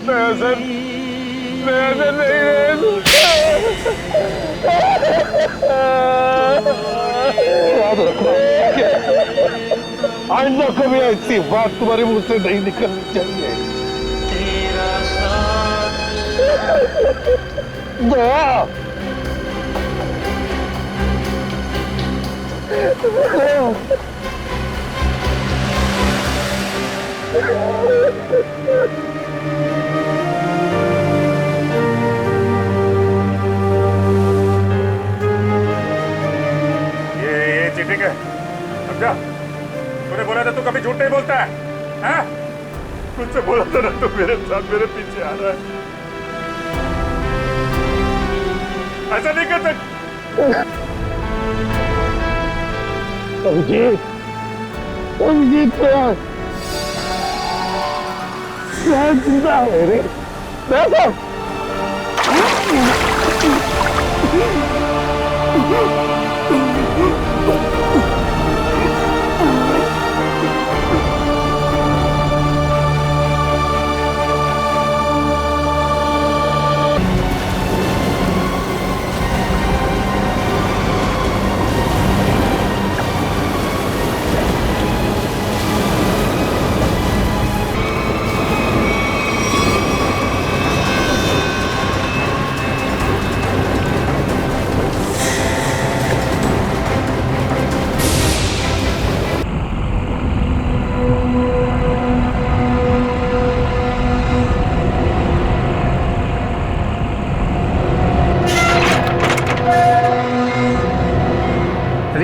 मैं ऐसे नहीं रह सकता। याद रखना, आइंदा कभी ऐसी बात तुम्हारे मुंह से नहीं निकलनी चाहिए। दया, ये चीटिंग है, समझा? तूने बोला था तू कभी झूठ नहीं बोलता है, हैं? मुझसे बोला था ना तू मेरे साथ मेरे पीछे आ रहा है। ऐसा नहीं करते। अभिजीत, अभिजीत जिंदा है रे। देखो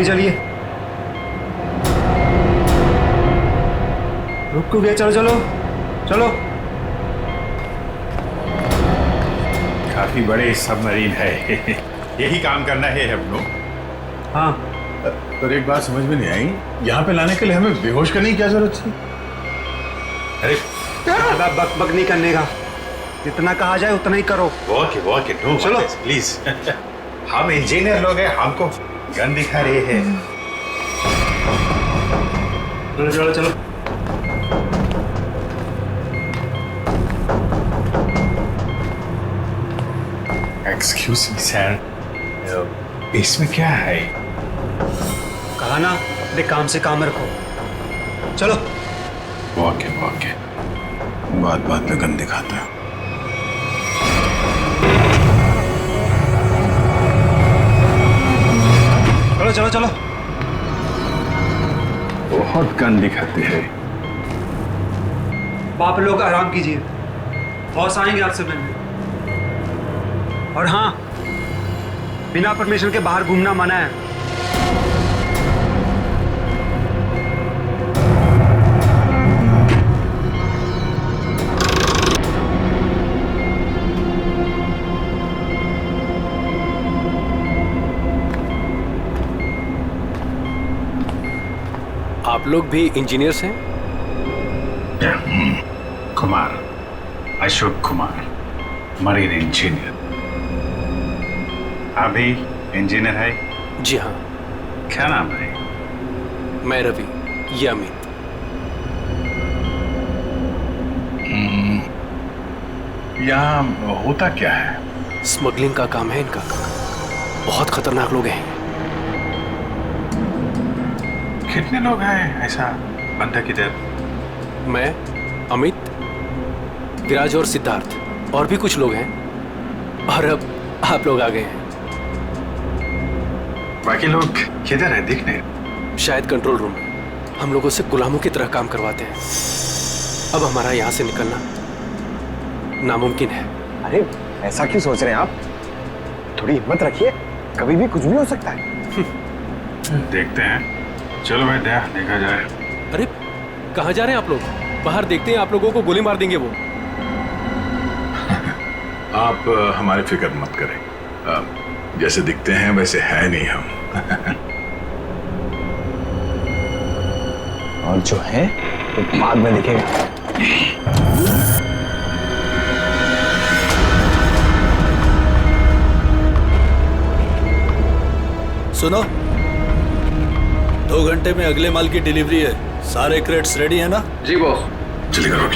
चलिए, रुक गया। चलो चलो चलो। काफी बड़े सबमरीन है। यही काम करना है हम लोग। हाँ, पर एक बात समझ में नहीं आई, यहाँ पे लाने के लिए हमें बेहोश करने की क्या जरूरत थी? अरे ज्यादा बक बक नहीं करने का, जितना कहा जाए उतना ही करो। ओके नो चलो प्लीज। हम इंजीनियर लोग हैं, हमको गन दिखा रहे हैं। चलो चलो चलो। एक्सक्यूज मी सर, इसमें क्या है? कहा ना, अपने काम से काम रखो। चलो। ओके बात बात पे गन दिखाता है। चलो चलो चलो। बहुत गन दिखाते हैं। आप लोग आराम कीजिए, बॉस आएंगे आपसे मिलने। और हाँ, बिना परमिशन के बाहर घूमना मना है। आप लोग भी इंजीनियर्स हैं? Kumar, Ashok Kumar, marine engineer. अभी इंजीनियर है? जी हाँ। क्या नाम है? मैं रवि, ये अमित। यहाँ होता क्या है? स्मगलिंग का काम है इनका। बहुत खतरनाक लोग हैं। कितने लोग हैं ऐसा बंदा किधर? मैं, अमित, विराज और सिद्धार्थ, और भी कुछ लोग हैं। और अब आप लोग आ गए हैं। बाकी लोग किधर है? दिखने शायद कंट्रोल रूम में। हम लोगों से गुलामों की तरह काम करवाते हैं। अब हमारा यहाँ से निकलना नामुमकिन है। अरे ऐसा क्यों सोच रहे हैं आप? थोड़ी हिम्मत रखिए, कभी भी कुछ भी हो सकता है। देखते हैं। चलो भाई, देखा जाए। अरे कहाँ जा रहे हैं आप लोग? बाहर देखते हैं, आप लोगों को गोली मार देंगे वो। आप हमारी फिक्र मत करें। जैसे दिखते हैं वैसे है नहीं हम। और जो है वो बाद में दिखेगा। सुनो, 2 घंटे में अगले माल की डिलीवरी है। सारे क्रेट्स रेडी है ना? जी बॉस। चलिए करो।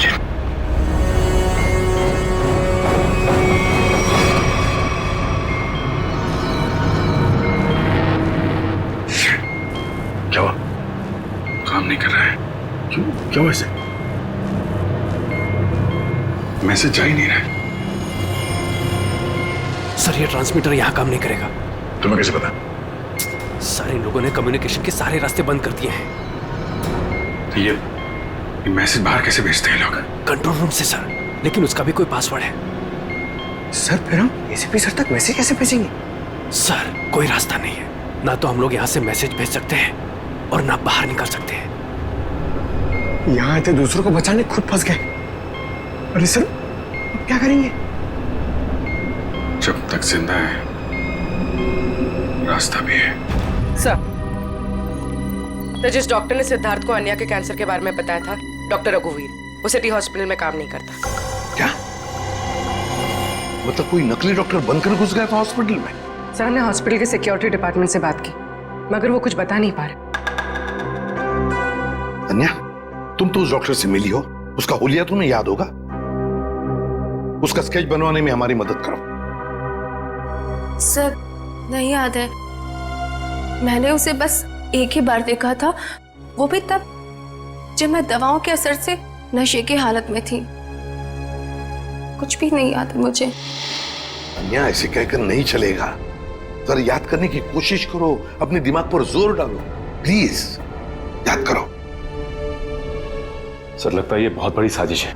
क्यों ऐसे? मैसेज जा ही नहीं रहा। सर ये ट्रांसमीटर यहाँ काम नहीं करेगा। तुम्हें कैसे पता? सर इन लोगों ने कम्युनिकेशन के सारे रास्ते बंद कर दिए हैं। तो ये मैसेज बाहर कैसे भेजते हैं लोग? कंट्रोल रूम से सर, लेकिन उसका भी कोई पासवर्ड है। सर फिर हम एसीपी सर तक मैसेज कैसे भेजेंगे? सर कोई रास्ता नहीं है, ना तो हम लोग यहाँ से मैसेज भेज सकते हैं और ना बाहर निकल सकते हैं। यहाँ आए थे दूसरों को बचाने, खुद फंस गए। अरे सर अब क्या करेंगे? जब तक जिंदा है रास्ता भी है। सर, तो जिस डॉक्टर ने सिद्धार्थ को अन्या के कैंसर के बारे में बताया था, डॉक्टर रघुवीर, वो सिटी हॉस्पिटल में काम नहीं करता। क्या मतलब कोई नकली डॉक्टर बनकर घुस गया था हॉस्पिटल में? सर हमने हॉस्पिटल के सिक्योरिटी डिपार्टमेंट से बात की, मगर वो कुछ बता नहीं पा रहे। अन्या, तुम तो उस डॉक्टर से मिली हो, उसका हुलिया तुम्हें याद होगा। उसका स्केच बनवाने में हमारी मदद करो। सर नहीं याद है, मैंने उसे बस एक ही बार देखा था, वो भी तब जब मैं दवाओं के असर से नशे की हालत में थी। कुछ भी नहीं याद है मुझे। अन्या ऐसे कहकर नहीं चलेगा, जरा याद करने की कोशिश करो, अपने दिमाग पर जोर डालो, प्लीज याद करो। सर लगता है ये बहुत बड़ी साजिश है।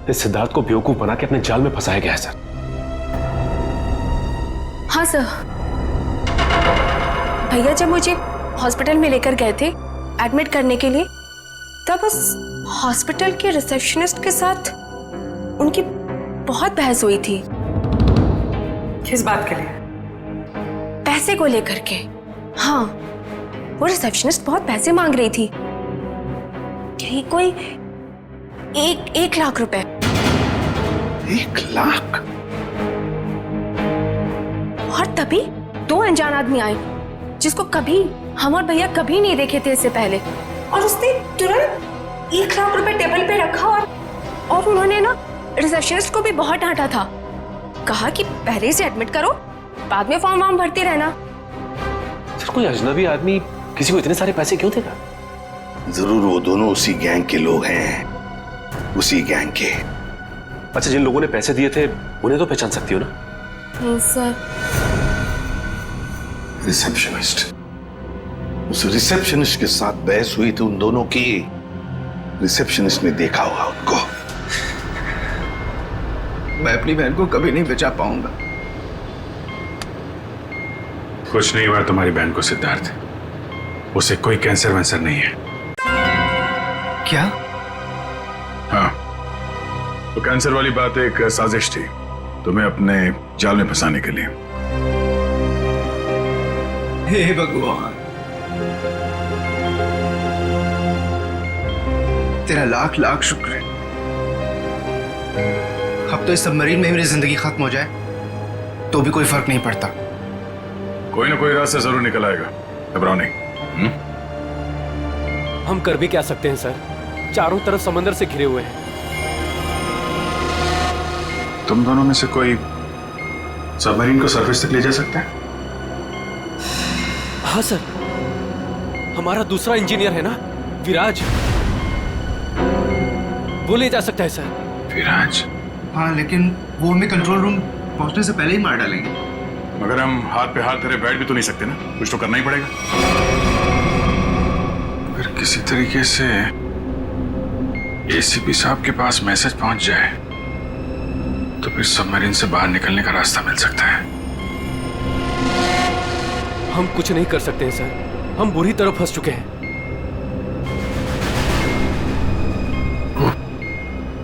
इस सिद्धार्थ को बेवकूफ बना के अपने जाल में फंसाया गया है सर। हाँ सर, भैया जब मुझे हॉस्पिटल में लेकर गए थे एडमिट करने के लिए, तब उस हॉस्पिटल के रिसेप्शनिस्ट के साथ उनकी बहुत बहस हुई थी। किस बात के लिए? पैसे को लेकर के। हाँ, वो रिसेप्शनिस्ट बहुत पैसे मांग रही थी, यही कोई 1 लाख रुपए। 1 लाख? और तभी 2 अनजान आदमी आए, जिसको कभी हम और भैया कभी नहीं देखे थे इससे पहले, और उसने तुरंत 1 लाख रुपए टेबल पे रखा और उन्होंने ना रिसेप्शनिस्ट को भी बहुत डांटा था। कहा कि पहले से एडमिट करो, बाद में फॉर्म वार्म भरती रहना। सर कोई अजनबी आदमी किसी को इतने सारे पैसे क्यों देगा? जरूर वो दोनों उसी गैंग के लोग हैं, उसी गैंग के। अच्छा, जिन लोगों ने पैसे दिए थे उन्हें तो पहचान सकती हो ना? नहीं सर। रिसेप्शनिस्ट, उस रिसेप्शनिस्ट के साथ बहस हुई थी उन दोनों की। रिसेप्शनिस्ट ने देखा होगा उनको। मैं अपनी बहन को कभी नहीं बचा पाऊंगा। कुछ नहीं हुआ तुम्हारी बहन को सिद्धार्थ, उसे कोई कैंसर वैंसर नहीं है। क्या? हाँ, तो कैंसर वाली बात एक साजिश थी तुम्हें अपने जाल में फंसाने के लिए। हे भगवान, तेरा लाख लाख शुक्र है। अब तो इस सबमरीन में मेरी जिंदगी खत्म हो जाए तो भी कोई फर्क नहीं पड़ता। कोई ना कोई रास्ता जरूर निकल आएगा, घबराओ नहीं। हम कर भी क्या सकते हैं सर, चारों तरफ समंदर से घिरे हुए हैं। तुम दोनों में से कोई सबमरीन को सरफेस तक ले जा सकता है? हाँ सर, हमारा दूसरा इंजीनियर है ना, विराज, वो ले जा सकता है सर। विराज? हाँ, लेकिन वो हमें कंट्रोल रूम पहुंचने से पहले ही मार डालेंगे। मगर हम हाथ पे हाथ धरे बैठ भी तो नहीं सकते ना, कुछ तो करना ही पड़ेगा। अगर किसी तरीके से एसीपी साहब के पास मैसेज पहुंच जाए तो फिर सबमरीन से बाहर निकलने का रास्ता मिल सकता है। हम कुछ नहीं कर सकते हैं सर, हम बुरी तरह फंस चुके हैं।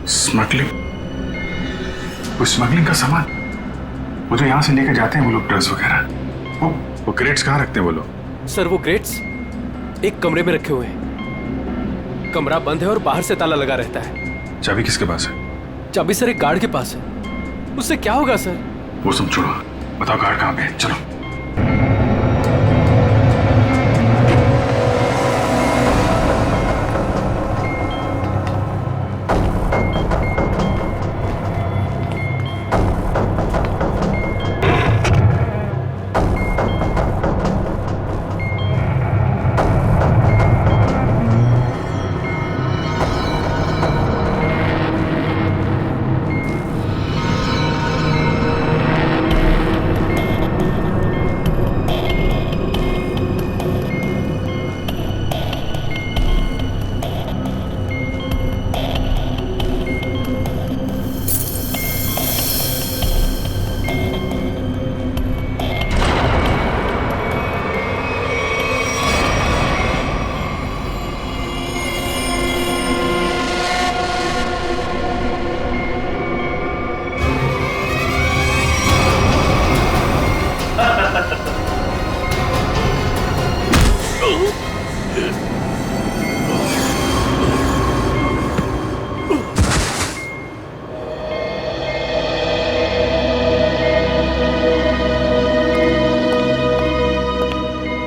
स्मगलिंग, वो स्मगलिंग का सामान वो जो यहाँ से लेकर जाते हैं वो लोग, ड्रग्स वगैरह, वो क्रेट्स कहाँ रखते हैं वो लोग? सर वो क्रेट्स एक कमरे में रखे हुए हैं। कमरा बंद है और बाहर से ताला लगा रहता है। चाबी किसके पास है? चाबी सर एक गार्ड के पास है। उससे क्या होगा सर? वो सब छोड़ो, बताओ गार्ड कहाँ पे है, चलो।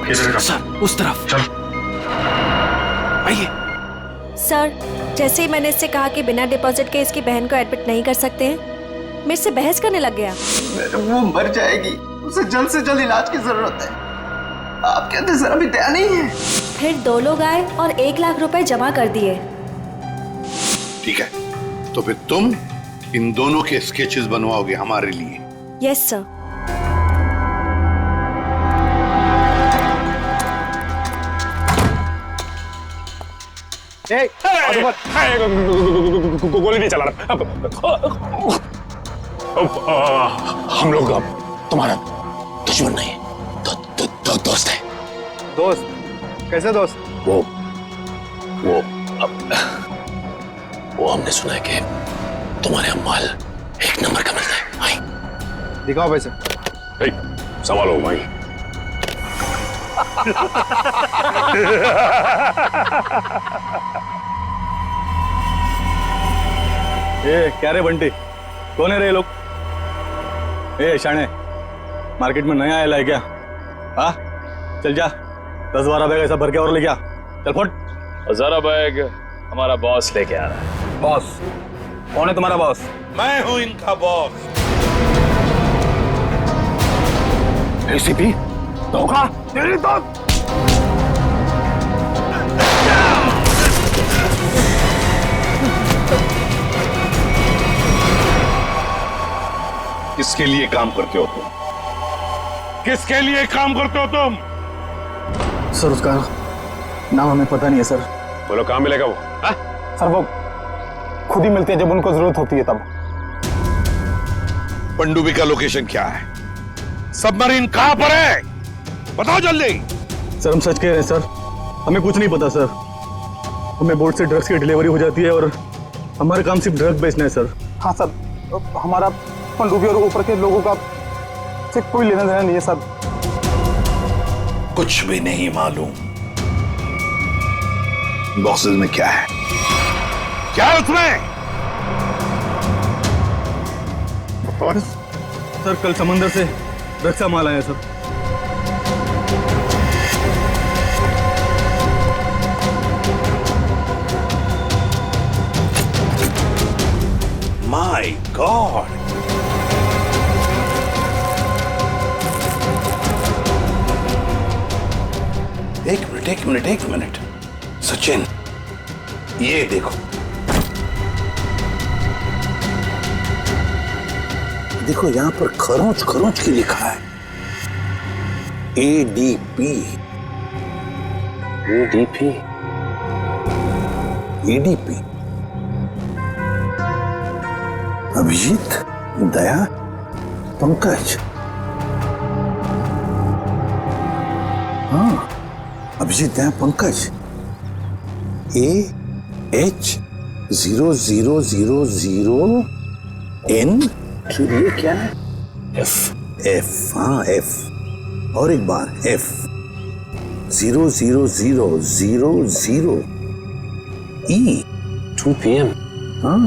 किधर का? सर उस तरफ चलो। आइए। सर, जैसे ही मैंने इससे कहा कि बिना डिपॉजिट के इसकी बहन को एडमिट नहीं कर सकते हैं, मेरे से बहस करने लग गया। वो मर जाएगी, उसे जल्द से जल्द इलाज की जरूरत है। आपके अंदर जरा भी दया नहीं है। फिर 2 लोग आए और 1 लाख रुपए जमा कर दिए। ठीक है, तो फिर तुम इन दोनों के स्केचेस बनवाओगे हमारे लिए। Yes sir. गोली नहीं चला रहा। हम लोग अब तुम्हारा दुश्मन नहीं, दोस्त है। दोस्त? कैसे दोस्त? वो हमने सुना है कि तुम्हारे यहाँ माल 1 नंबर का मिलता है। आई दिखाओ पैसे। सवाल हो भाई। क्या रे बंटी, कौन है रे लोग? शाणे, मार्केट में नया आया है क्या? हाँ, चल जा 10-12 बैग ऐसा भर के और ले जा। चल फट। 1000 बैग हमारा बॉस लेके आ रहा है। बॉस? कौन है तुम्हारा बॉस? मैं हूं इनका बॉस। एसीपी धोखा तेरी तो। किसके लिए काम करते हो तुम? किसके लिए काम करते हो तुम? सर उसका नाम हमें पता नहीं है सर। बोलो कहाँ मिलेगा वो? सर वो खुद ही मिलते हैं जब उनको जरूरत होती है तब। पनडुब्बी का लोकेशन क्या है? सबमरीन कहां पर है? बताओ जल्दी। सर हम सच कह रहे हैं सर, हमें कुछ नहीं पता सर। हमें बोट से ड्रग्स की डिलीवरी हो जाती है और हमारा काम सिर्फ ड्रग बेचना है सर। हाँ सर, हमारा पनडुब्बी और ऊपर के लोगों का से कोई लेना देना नहीं है सर। कुछ भी नहीं मालूम। बॉक्सेस में क्या है? क्या है उसमें? सर कल समंदर से ड्रग्स का माल आया सर। माय गॉड, एक मिनट सचिन, ये देखो, देखो यहां पर खरोंच खरोंच की लिखा है ADP। अभिजीत, दया, पंकज। हाँ, अभिजीत, दया, पंकज। AH0000N। ये क्या है? F। हाँ F, और एक बार F 00000E। 2 PM। हाँ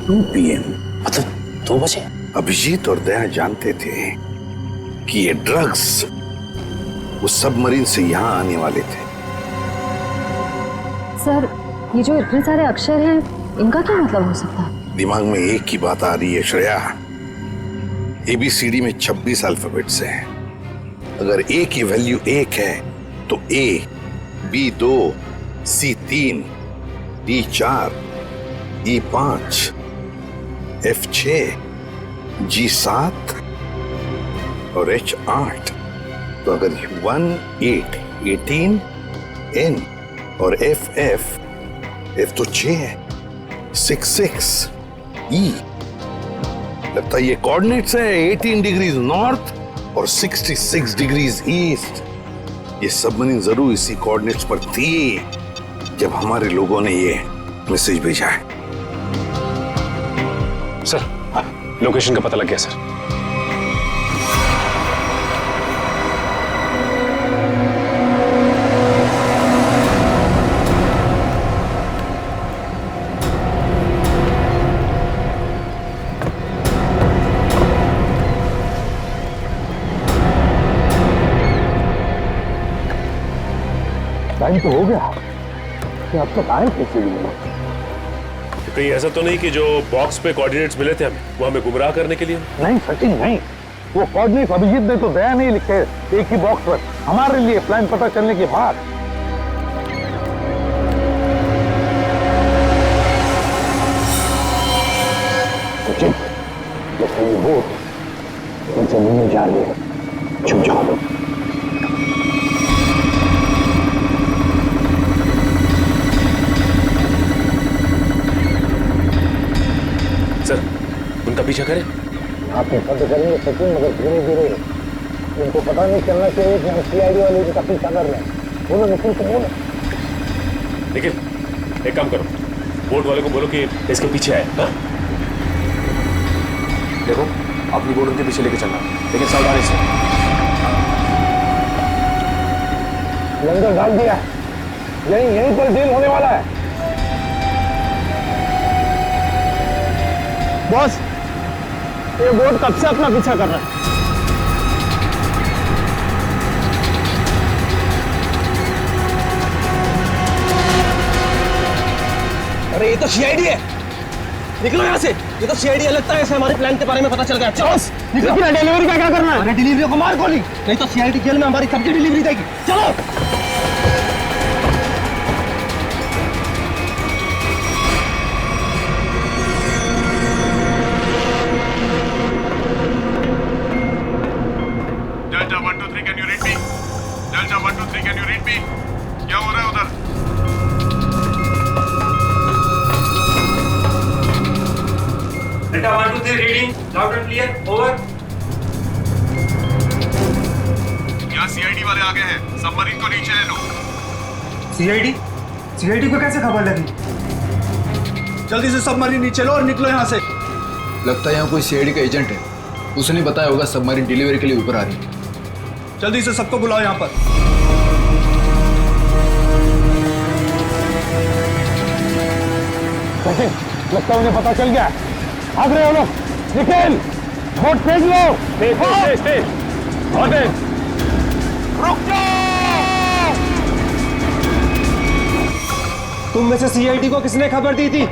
2 PM, मतलब 2 बजे। अभिजीत और दया जानते थे कि ये ड्रग्स उस सबमरीन से यहां आने वाले थे। सर, ये जो इतने सारे अक्षर हैं, इनका क्या मतलब हो सकता है? दिमाग में एक ही बात आ रही है श्रेया। ABCD में 26 अल्फाबेट्स हैं। अगर A की वैल्यू 1 है तो A, B 2, C 3, D 4, E 5, F 6, G 7 और H 8। तो अगर 1 8 18, N और F तो 6 है, 6 6 E। लगता है ये कोऑर्डिनेट्स है 18 डिग्रीज नॉर्थ और 66 डिग्रीज ईस्ट। ये सबमरीन जरूर इसी कोऑर्डिनेट्स पर थी जब हमारे लोगों ने ये मैसेज भेजा है। सर, लोकेशन का पता लग गया सर। टाइम तो हो गया, कि अब तक आए कैसे भी नहीं? कहीं ऐसा तो नहीं कि जो बॉक्स पे कोऑर्डिनेट्स मिले थे हमें, वो हमें गुमराह करने के लिए? नहीं सचिन नहीं, वो कोऑर्डिनेट्स अभिजीत ने तो दया नहीं लिखे एक ही बॉक्स पर हमारे लिए प्लान पता चलने के बाद। सचिन जैसे ये वोट जमीन में जा रही है, छुप जाओ। सर उनका पीछा करें? आप बंद करेंगे सचिन, मगर धीरे धीरे। उनको पता नहीं चलना चाहिए कि हम सीआईडी वाले इनका पीछा कर रहे हैं। बोलो निखिल को बोलो। निखिल एक काम करो, बोट वाले को बोलो कि इसके पीछे आए। हाँ? देखो अपनी बोट उनके पीछे लेके चलना, लेकिन सावधानी से। लंगर डाल दिया, यहीं पर डील होने वाला है। बॉस ये बोट कब से अपना पीछा कर रहा है? अरे ये तो सीआईडी है, निकलो यहाँ से। ये तो सीआईडी है, लगता है ऐसे हमारे प्लान के बारे में पता चल गया। चलो निकलो। डिलीवरी का क्या करना है? अरे डिलीवरी को मार गोली, नहीं तो सीआईडी जेल में हमारी सबकी डिलीवरी देगी। चलो delta 1 2 3 can you read me? Delta 1 2 3 can you read me? क्या हो रहा है उधर? Delta 1 2 3 reading loud and clear, over. यहाँ सीआईडी वाले आ गए हैं, सबमरीन को नीचे ले लो। सीआईडी को कैसे खबर लगी? जल्दी से सबमरीन नीचे लो और निकलो यहाँ से। लगता है यहाँ कोई सीआईडी का एजेंट है, उसने बताया होगा सबमरीन डिलीवरी के लिए ऊपर आ रही है। जल्दी से सबको बुलाओ यहाँ पर। लगता है उन्हें पता चल गया, भाग रहे हो लोग। निखिल बोट फेंक लो। रुक जाओ। तुम में से सीआईडी को किसने खबर दी थी?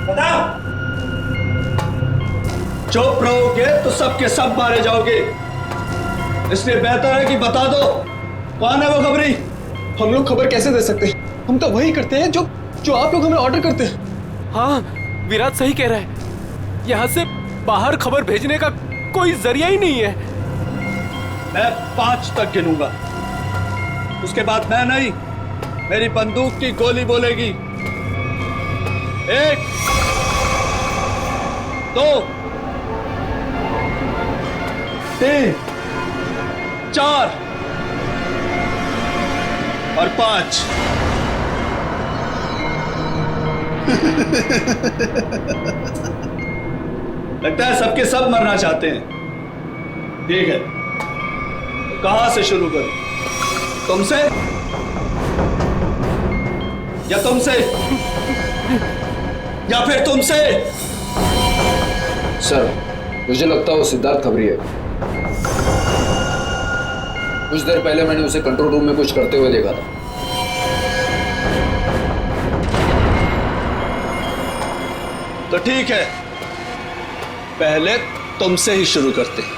बताओ। चुप रहोगे तो सबके सब मारे जाओगे, इसलिए बेहतर है कि बता दो कौन है वो खबरी। हम लोग खबर कैसे दे सकते हैं? हम तो वही करते हैं जो आप लोग हमें ऑर्डर करते हैं। हाँ विराट सही कह रहा है, यहाँ से बाहर खबर भेजने का कोई जरिया ही नहीं है। मैं 5 तक गिनूंगा, उसके बाद मैं नहीं, मेरी बंदूक की गोली बोलेगी। 1 2 3 4 और 5। लगता है सबके सब मरना चाहते हैं। ठीक है, तो कहां से शुरू करूं? तुमसे या तुमसे या फिर तुमसे? सर मुझे लगता है वो सिद्धार्थ खबरी है। कुछ देर पहले मैंने उसे कंट्रोल रूम में कुछ करते हुए देखा था। तो ठीक है, पहले तुमसे ही शुरू करते हैं।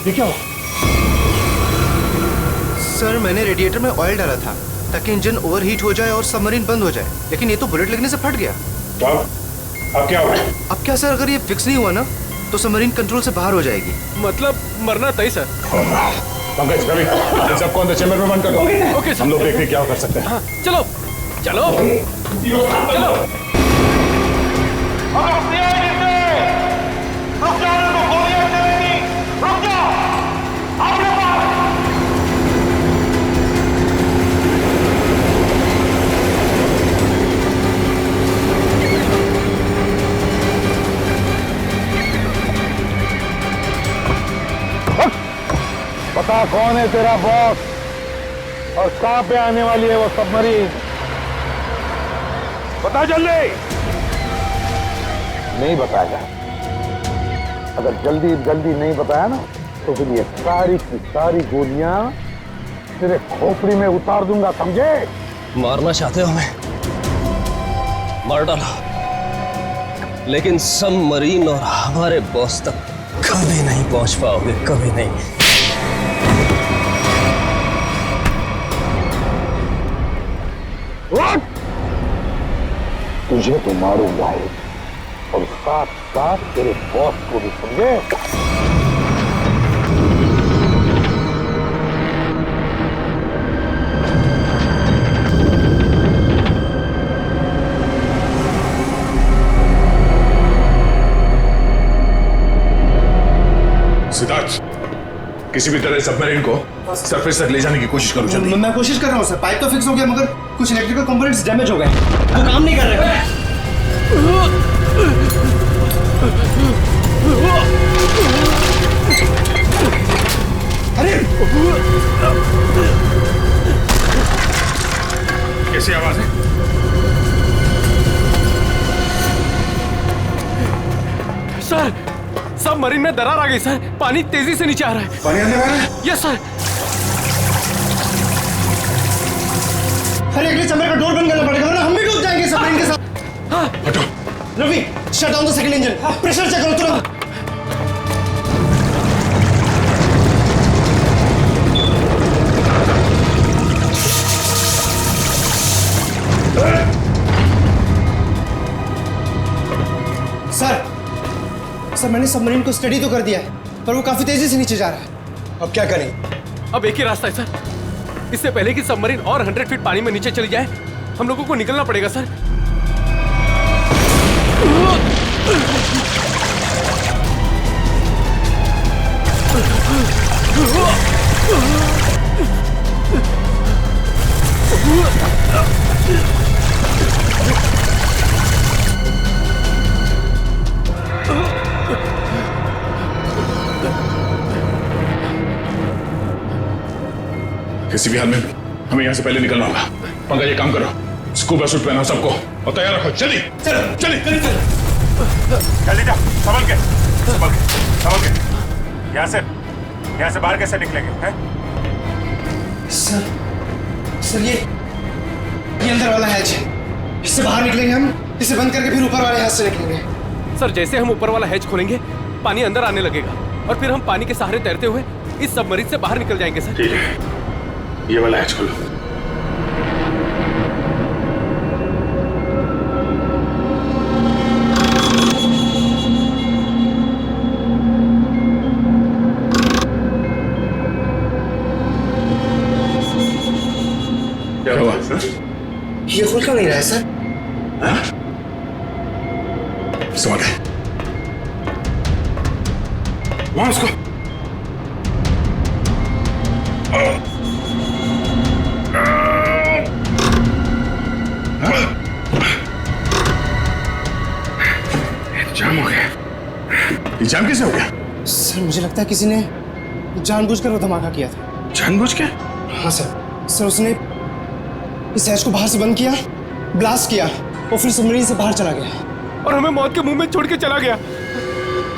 ये क्या हुआ? सर मैंने रेडिएटर में ऑयल डाला था ताकि इंजन ओवरहीट हो जाए और सबमरीन बंद हो जाए, लेकिन ये तो बुलेट लगने से फट गया। अब क्या हुआ? अब क्या सर, अगर ये फिक्स नहीं हुआ ना तो सबमरीन कंट्रोल से बाहर हो जाएगी। मतलब मरना तय सर। पंकज रवि, इन सबको अंदर चैम्बर में बंद कर दो। Okay sir. हम लोग देखते क्या कर सकते हैं। हाँ चलो चलो चलो। बता कौन है तेरा बॉस और कहां पे आने वाली है वो सबमरीन? बता जल्दी। नहीं बताएगा। अगर जल्दी जल्दी नहीं बताया ना तो फिर ये सारी की सारी गोलियां तेरे खोपड़ी में उतार दूंगा, समझे? मारना चाहते हो हमें? मार डालो, लेकिन सबमरीन और हमारे बॉस तक कभी नहीं पहुंच पाओगे, कभी नहीं। तुझे तो मारूंगा ही और साथ साथ तेरे बॉस को भी, समझे? सिद्धार्थ, किसी भी तरह सबमरीन को सरफेस तक ले जाने की कोशिश करो जल्दी। मैं कोशिश कर रहा हूँ सर। पाइप तो फिक्स हो गया मगर कुछ इलेक्ट्रिकल कंपोनेंट्स डैमेज हो गए, वो काम नहीं कर रहे। अरे कैसी आवाज है? सर, सबमरीन में दरार आ गई सर। पानी तेजी से नीचे आ रहा है। पानी आने वाला है? Yes sir. अरे अगले चैम्बर का डोर बंद करना पड़ेगा वरना हम भी डूब जाएंगे सबमरीन के साथ। हाँ। हटो। Ravi, shut down the second engine. Pressure check करो तुरंत। सर, मैंने सबमरीन को स्टडी तो कर दिया है पर वो काफी तेजी से नीचे जा रहा है। अब क्या करें? अब एक ही रास्ता है सर। इससे पहले कि सबमरीन और 100 फीट पानी में नीचे चली जाए, हम लोगों को निकलना पड़ेगा सर। किसी भी हाल में हमें यहाँ से पहले निकलना होगा। पंकज, ये काम करो, स्कूबा सूट पहनाओ सबको और तैयार रखो। जल्दी चलो, जल्दी जल्दी जल्दी जा, संभल के संभल के संभल के। यहाँ से बाहर कैसे निकलेंगे? हैं? सर ये अंदर वाला हैच है, इससे बाहर निकलेंगे हम, इसे बंद करके फिर ऊपर वाले हैच से निकलेंगे। सर, जैसे हम ऊपर वाला हैच खोलेंगे पानी अंदर आने लगेगा और फिर हम पानी के सहारे तैरते हुए इस सबमरीन से बाहर निकल जाएंगे सर। ठीक है, ये वाला हैच खोलो। क्या हुआ सर? ये खुल क्यों नहीं रहा है सर? समझ गए। वहां उसको जाम हो गया। ये जाम कैसे हो गया? सर मुझे लगता है किसी ने जानबूझकर वो धमाका किया था। जानबूझ के? हाँ सर उसने इस हैच को बाहर से बंद किया, ब्लास्ट किया और फिर सबमरीन से बाहर चला गया और हमें मौत के मुंह में छोड़ के चला गया।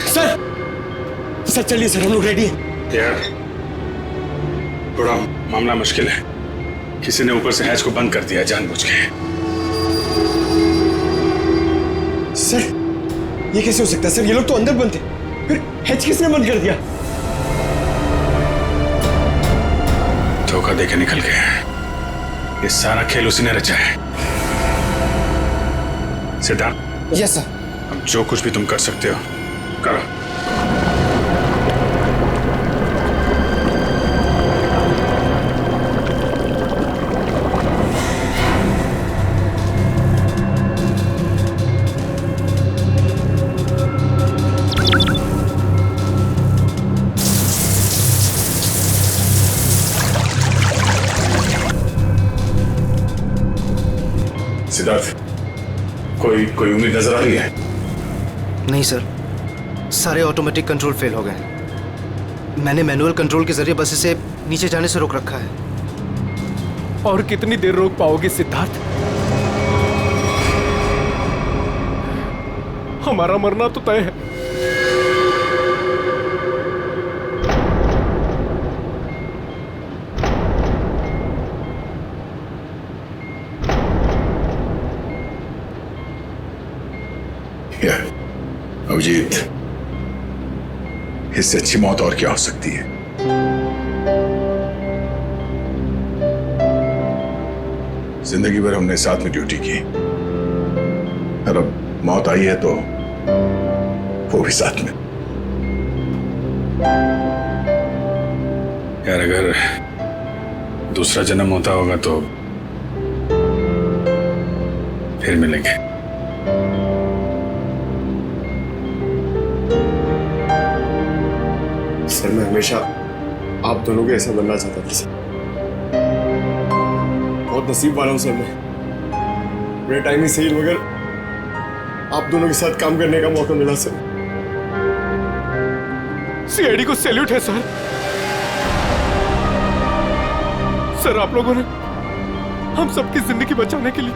सर चलिए सर, हम लोग रेडी हैं। यार थोड़ा मामला मुश्किल है। किसी ने ऊपर से हैच को बंद कर दिया जानबूझ के। सर ये कैसे हो सकता है? सर ये लोग तो अंदर बंद थे, फिर हैच किसने बंद कर दिया? धोखा देके निकल गए। ये सारा खेल उसी ने रचा है। सिद्धार्थ। Yes sir. अब जो कुछ भी तुम कर सकते हो करो। सिद्धार्थ, कोई उम्मीद नजर आ रही है? नहीं सर, सारे ऑटोमेटिक कंट्रोल फेल हो गए। मैंने मैनुअल कंट्रोल के जरिए बस इसे नीचे जाने से रोक रखा है। और कितनी देर रोक पाओगे सिद्धार्थ? हमारा मरना तो तय है। अभिजीत, इससे अच्छी मौत और क्या हो सकती है? जिंदगी भर हमने साथ में ड्यूटी की और अब मौत आई है तो वो भी साथ में। यार अगर दूसरा जन्म होता होगा तो फिर मिलेंगे। सर मैं हमेशा आप दोनों के ऐसा बनना चाहता था सर। बहुत नसीब वाला हूं सर मैं। मेरे टाइम ही सही मगर आप दोनों के साथ काम करने का मौका मिला सर। सीआईडी को सैल्यूट है सर। सर आप लोगों ने हम सबकी जिंदगी बचाने के लिए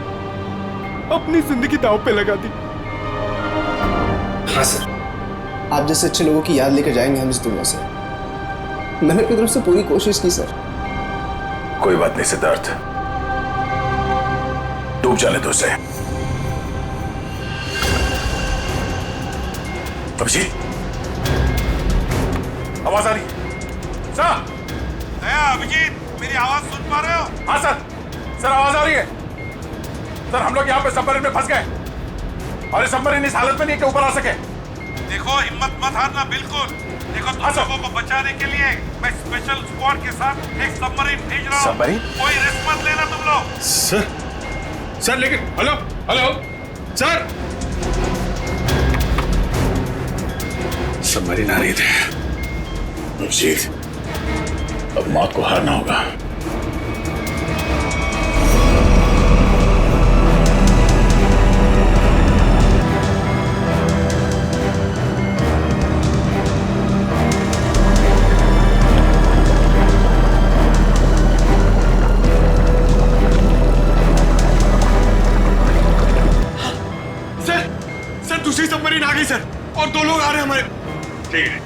अपनी जिंदगी दांव पे लगा दी। हाँ सर, आप जैसे अच्छे लोगों की याद लेकर जाएंगे हम इस दुनिया से। मैंने अपनी तरफ से पूरी कोशिश की सर। कोई बात नहीं सिद्धार्थ, डूब जाने दो उसे। अभिजीत, आवाज आ रही है? सर, दया, अभिजीत, मेरी आवाज सुन पा रहे हो? हाँ सर आवाज आ रही है। सर हम लोग यहाँ पे सबमरीन में फंस गए और ये सबमरीन इस हालत में नहीं कि ऊपर आ सके। देखो हिम्मत मत हारना बिल्कुल। देखो तुम लोगों को बचाने के लिए मैं स्पेशल स्क्वाड के साथ एक सबमरीन भेज रहा हूँ। सबमरीन? कोई रिस्क मत लेना तुम लोग। सर लेकिन हेलो सर, सबमरीन आ रही थी। अभिजीत, अब मौत को हारना होगा। दूसरी सबमरीन आ गई सर और 2 लोग आ रहे हैं हमारे। ठीक है,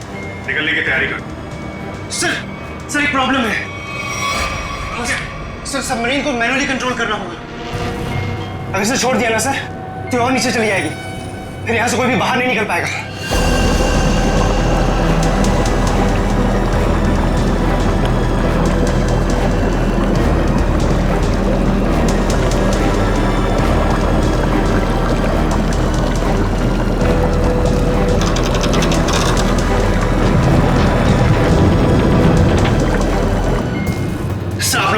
निकलने की तैयारी करो। सर एक प्रॉब्लम है। सर सबमरीन को मैनुअली कंट्रोल करना होगा। अगर इसे छोड़ दिया ना सर तो और नीचे चली जाएगी, फिर यहाँ से कोई भी बाहर नहीं निकल पाएगा।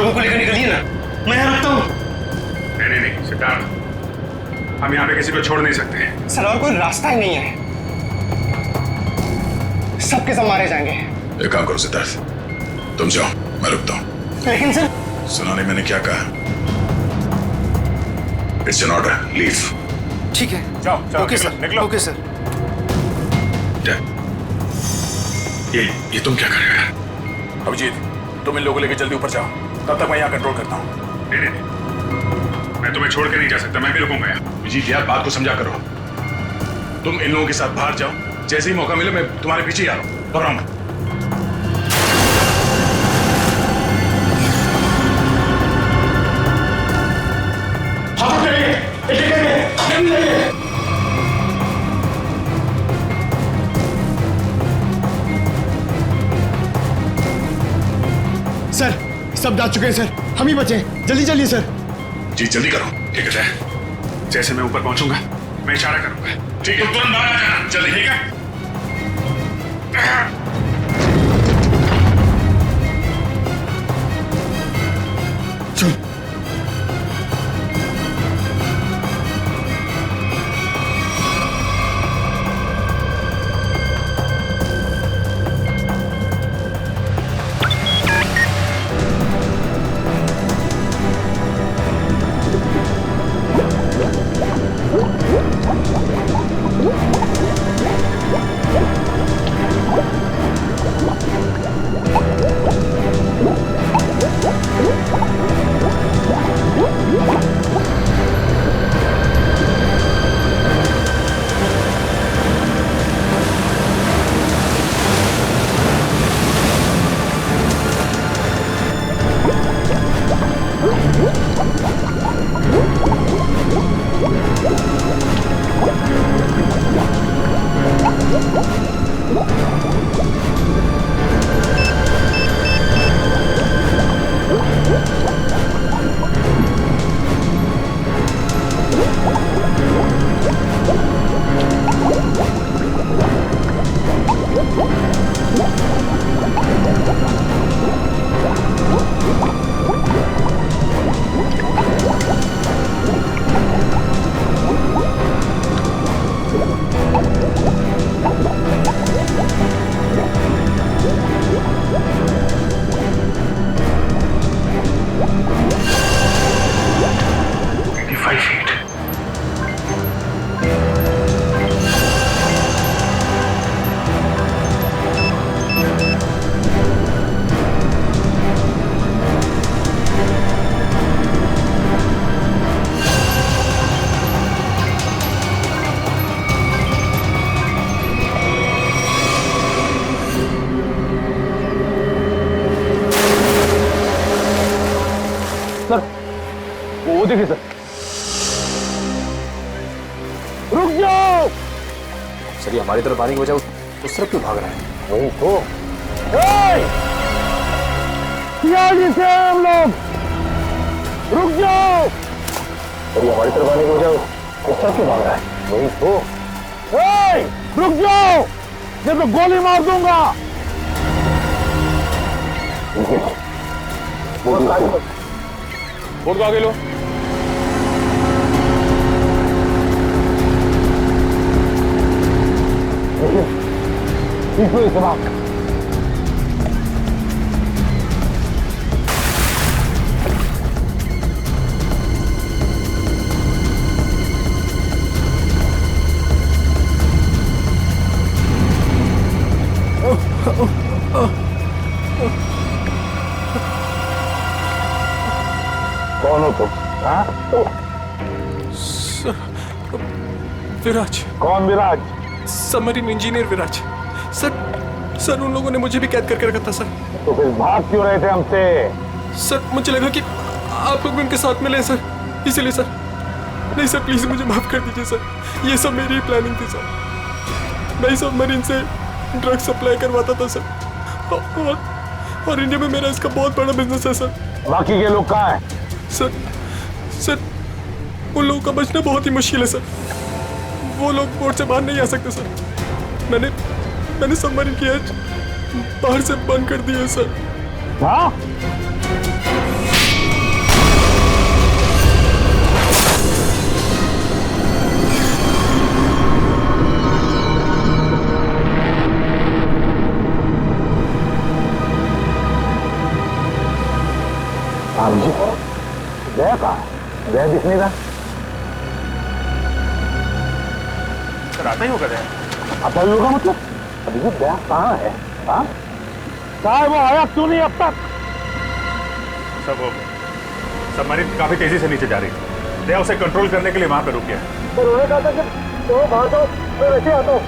को लेकर निकलिए ना, मैं यहाँ रुकता हूँ। नहीं सिद्धार्थ, हम यहाँ पे किसी को छोड़ नहीं सकते। सर और कोई रास्ता ही नहीं है, सबके सब मारे जाएंगे। एक काम करो सिद्धार्थ, तुम जाओ, मैं रुकता हूँ। लेकिन सर, सुना नहीं मैंने क्या कहा? It's an order, leave. ठीक है, जाओ ओके सर, निकलो। Okay sir. ये तुम क्या कर रहे हो यार? अभिजीत, तुम इन लोगों को लेकर जल्दी ऊपर जाओ, तब तक मैं यहाँ कंट्रोल करता हूँ। नहीं, मैं तुम्हें छोड़ के नहीं जा सकता, मैं भी रुकूंगा यहाँ। अभिजीत यार, बात को समझा करो। तुम इन लोगों के साथ बाहर जाओ, जैसे ही मौका मिले मैं तुम्हारे पीछे ही आ रहा हूँ। घबराओ। सर सब जा चुके हैं सर, हम ही बचे। जल्दी चलिए सर। जी जल्दी करो। ठीक है, जैसे मैं ऊपर पहुंचूंगा मैं इशारा करूंगा। ठीक है, तुरंत बाहर आ जाना जल्दी। ठीक है। चल। ठीक है सर। रुक जाओ। सर ये हमारी तरफ आने की वजह उस तरफ क्यों भाग रहा है? वही तो सीआईडी से हम लोग। रुक जाओ। सर ये हमारी तरफ आने की वजह उस तरफ क्यों भाग रहा है? वही तो रुक जाओ, नहीं तो गोली मार दूंगा। बोर्ड को आगे लो। इसमें इस्तेमाल कौन हो तुम? हाँ? विराज। कौन विराज? सबमरीन इंजीनियर विराज। सर उन लोगों ने मुझे भी कैद करके रखा था सर। तो फिर भाग क्यों रहे थे हमसे? सर मुझे लगा कि आप लोग भी उनके साथ मिले सर, इसीलिए सर। नहीं सर प्लीज मुझे माफ कर दीजिए सर, ये सब मेरी प्लानिंग थी सर। मैं सबमरीन से ड्रग सप्लाई करवाता था सर, और इंडिया में मेरा इसका बहुत बड़ा बिजनेस है सर। बाकी के लोग कहाँ हैं? सर उन लोगों का बचना बहुत ही मुश्किल है सर। वो लोग बोर्ड से बाहर नहीं आ सकते सर। मैंने सबमरीन की एज बाहर से बंद कर दी है सर। हाँ? गया कहाँ? गया दिख नहीं रहा। सर आता ही होगा गया। आता ही होगा मतलब? अभी ये गया कहाँ है? हाँ? कहाँ है वो? आया क्यों नहीं अब तक? सब वो सबमरीन काफी तेजी से नीचे जा रही थी। दया उसे कंट्रोल करने के लिए वहां पे रुक गया। तो उन्होंने कहा था कि तो बाहर जाओ, मैं वैसे आता हूँ।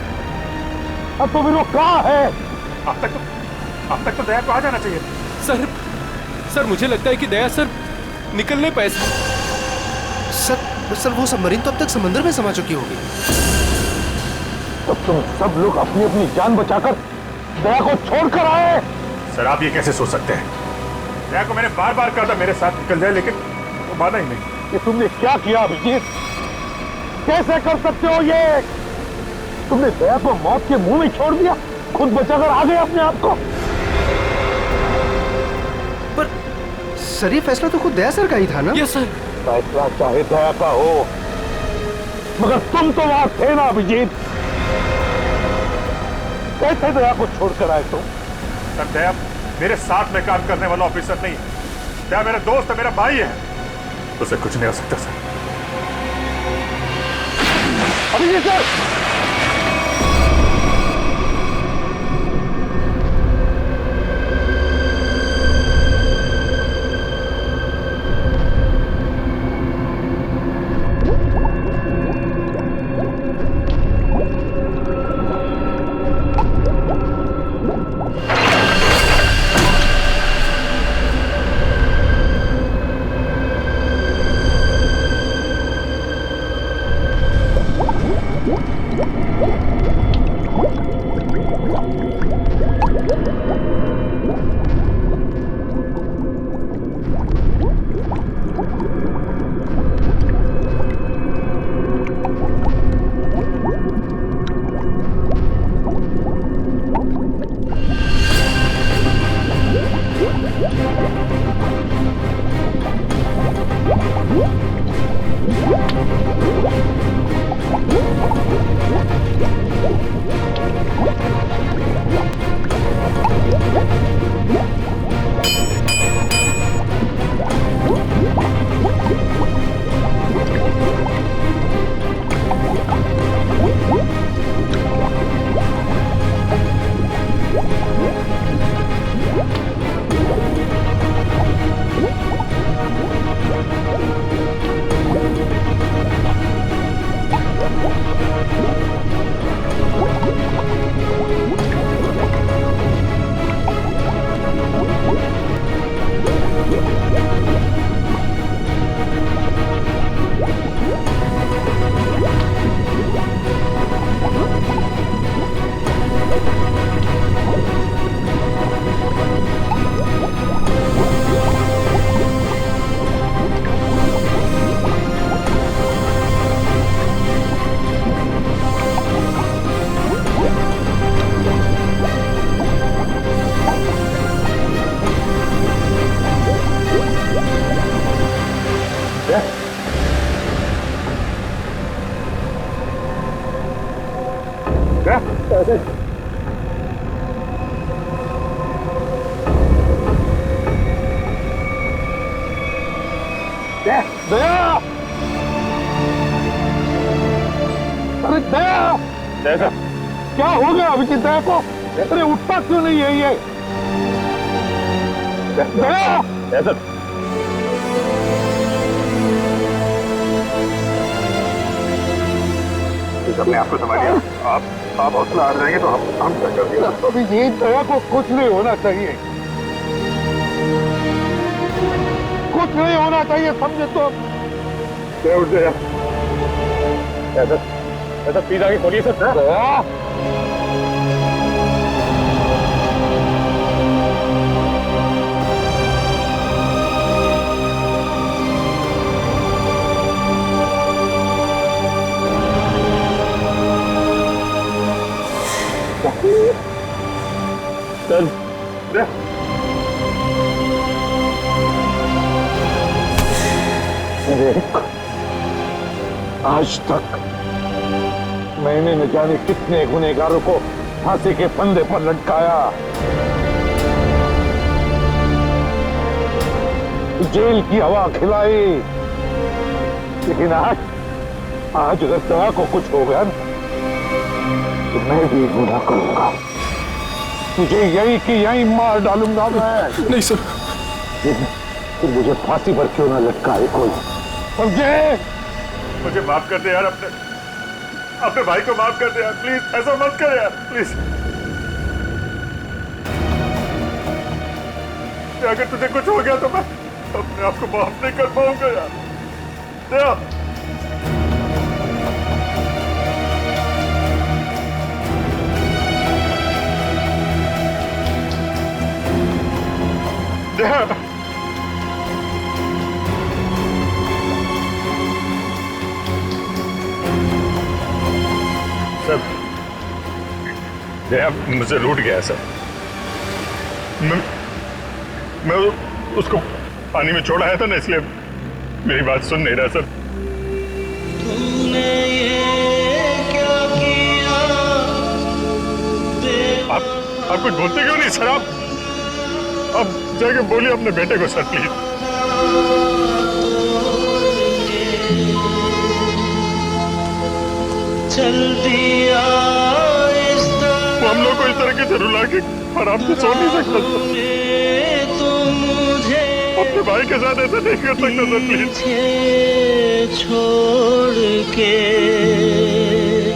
अब तो फिर वो कहाँ है? अब तक तो दया को आ जाना चाहिए। सर मुझे लगता है कि दया सर निकलने पाए सर वो सबमरीन तो अब तक समंदर में समा चुकी होगी। तब तुम सब लोग अपनी अपनी जान बचाकर दया को छोड़कर आए। सर आप ये कैसे सोच सकते हैं? दया को मैंने बार बार कहा था मेरे साथ निकल जाए, लेकिन वो माना ही नहीं। ये तुमने क्या किया अभिजीत? कैसे कर सकते हो ये? तुमने दया को मौत के मुंह में छोड़ दिया, खुद बचाकर आ गए अपने आप को। पर सर ये फैसला तो खुद दया सर का ही था ना? Yes sir. फैसला चाहे दया का हो, मगर तुम तो वहां थे ना अभिजीत। कैसे दया को छोड़कर आए तुम? सर दया मेरे साथ में काम करने वाला ऑफिसर नहीं है। दया मेरा दोस्त है, मेरा भाई है, उसे कुछ नहीं हो सकता सर। अभिजीत सर! दया! अरे दया! दया क्या हो गया अभिजीत दया को? अरे उठता क्यों नहीं है ये? दया! अपने आप को संभालिए। आप हौसला आ जाएंगे तो हम क्या कर दिया? अभिजीत दया को कुछ नहीं होना चाहिए, कुछ नहीं होना चाहिए, समझे तो? उठ गया। ऐसा प्लीज आगे खोलिए सर। आज तक मैंने न जाने कितने गुनहगारों को फांसी के फंदे पर लटकाया, जेल की हवा खिलाई, लेकिन आज अगर दया को कुछ हो गया ना तो मैं भी गुनाह करूंगा, तुझे यही कि यही मार डालूंगा मैं। नहीं सर। तो मुझे फांसी पर क्यों ना लटकाए कोई, समझे? मुझे माफ कर दे यार, अपने भाई को माफ कर दे यार, प्लीज ऐसा मत कर यार, प्लीज। अगर तुझे कुछ हो गया तो मैं अपने आप को माफ नहीं कर पाऊंगा यार। दया सर, दया मुझे लूट गया सर। मैं उसको पानी में छोड़ आया था ना, इसलिए मेरी बात सुन नहीं रहा सर। आप कुछ बोलते क्यों नहीं सर? आप जाके बोलिए अपने बेटे को सर, प्लीज। चल दिया वो हम लोग को इस तरह से रुला के आराम से सो नहीं सकता सर। अपने भाई के साथ ऐसा नहीं कर सकता सर, प्लीज। छोड़ के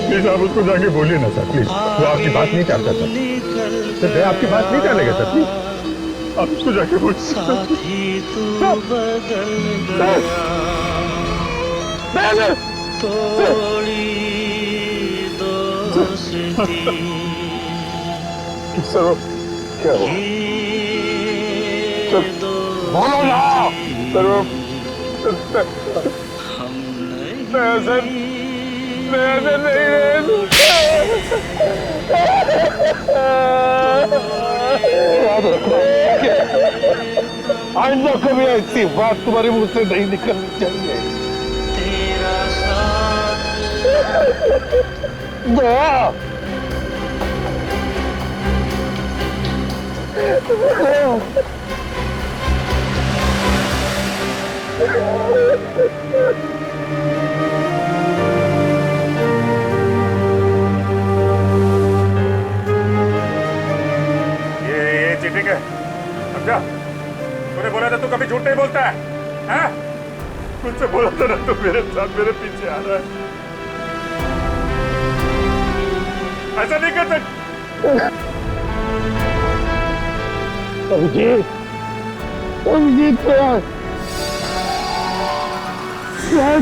प्लीज आप उसको जाके बोलिए ना सर, प्लीज। वो आपकी बात नहीं चाहता सर, मैं आपकी बात नहीं चाहेगा सर, प्लीज आप उसको जाके बोलिए। साथी तू बदल गया, तोड़ी दोस्ती। सर क्या हुआ? बोलो ना सर। आइंदा कभी ऐसी बात तुम्हारे मुंह से नहीं निकलनी चाहिए। तेरा साथ दया ये चीटिंग है, समझा? तूने बोला था तू कभी झूठ नहीं बोलता है, हैं? मुझसे बोला था ना तू मेरे साथ मेरे पीछे आ रहा है, ऐसा नहीं कर सकता। अभिजीत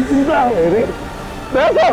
जिंदा है रे। देखो